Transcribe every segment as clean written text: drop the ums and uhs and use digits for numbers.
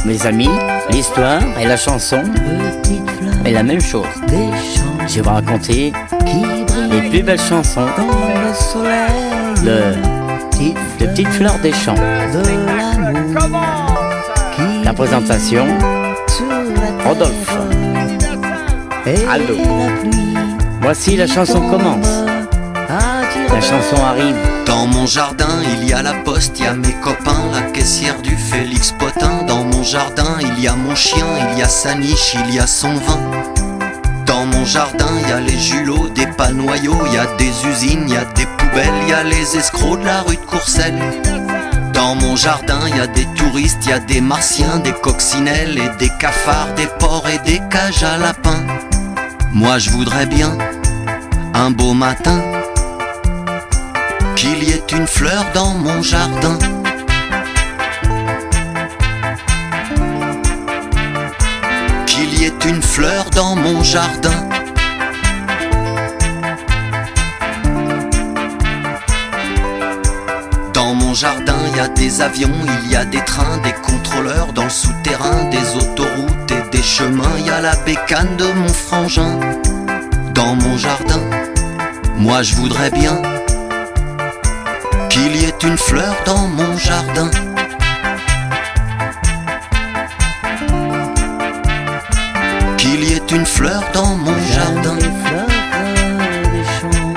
Mes amis, l'histoire et la chanson est la même chose. Je vais vous raconter les plus belles chansons de petites fleurs des champs. La présentation, Rodolphe. Aldo. Voici la chanson commence. La chanson arrive. Dans mon jardin, il y a la poste, il y a mes copains, la caissière du Félix Potin. Dans mon jardin, il y a mon chien, il y a sa niche, il y a son vin. Dans mon jardin, il y a les julots, des panoyaux, il y a des usines, il y a des poubelles, il y a les escrocs de la rue de Courcelles. Dans mon jardin, il y a des touristes, il y a des martiens, des coccinelles et des cafards, des porcs et des cages à lapins. Moi je voudrais bien, un beau matin, qu'il y ait une fleur dans mon jardin. Qu'il y ait une fleur dans mon jardin. Dans mon jardin, il y a des avions, il y a des trains, des contrôleurs dans le souterrain, des autoroutes et des chemins. Il y a la bécane de mon frangin. Dans mon jardin, moi je voudrais bien qu'il y ait une fleur dans mon jardin. Qu'il y ait une fleur dans mon jardin. Les fleurs des champs,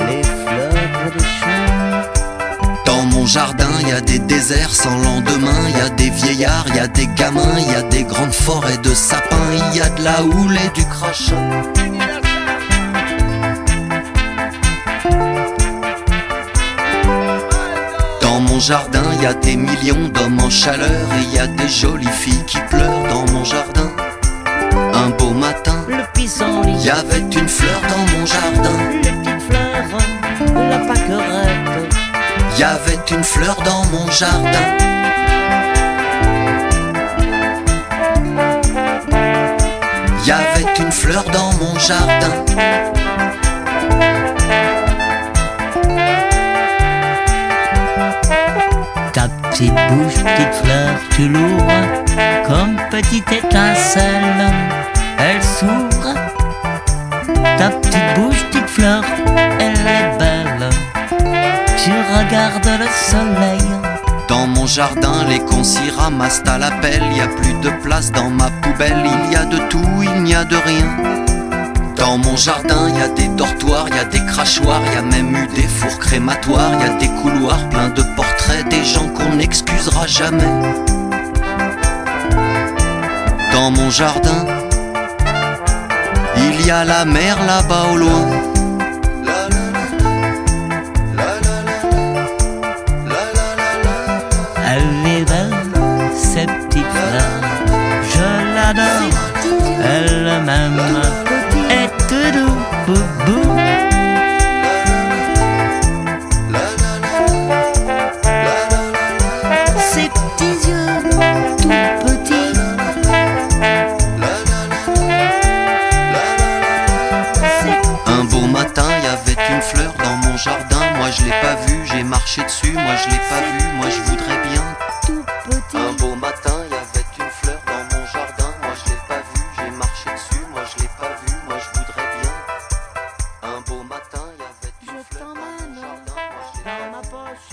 les fleurs des champs. Dans mon jardin, il y a des déserts sans lendemain, il y a des vieillards, il y a des gamins, il y a des grandes forêts de sapins, il y a de la houle et du crachat. Dans mon jardin, il y a des millions d'hommes en chaleur et il y a des jolies filles qui pleurent dans mon jardin. Un beau matin, Le pissenlit, il y avait une fleur dans mon jardin. les petites fleurs, la pâquerette. Il y avait une fleur dans mon jardin. Il y avait une fleur dans mon jardin. Ta petite bouche, petite fleur, tu l'ouvres comme petite étincelle. Elle s'ouvre. Ta petite bouche, petite fleur, elle est belle. Tu regardes le soleil. Dans mon jardin, les cons s'y ramassent à la pelle. Il y a plus de place dans ma poubelle. Il y a de tout, il n'y a de rien. Dans mon jardin, il y a des dortoirs, il y a des crachoirs, il y a même eu des fours crématoires, il y a des couloirs pleins de portraits, des gens qu'on n'excusera jamais. Dans mon jardin, il y a la mer là-bas au loin. Elle est belle, cette petite fleur. Je l'adore, elle m'aime. Et tout doux, boubou. Ses petits yeux tout petits. Un beau matin, il y avait une fleur dans mon jardin. Moi je l'ai pas vue, j'ai marché dessus. Moi je l'ai pas vue, moi je voudrais bien. Tout petit. Un beau matin, il y avait une fleur dans mon jardin. Moi je l'ai pas vue, j'ai marché dessus. Moi je l'ai pas vue, moi je voudrais bien. Un beau matin, il y avait une Je fleur dans mon t'emmène jardin. Moi je l'ai dans ma poche.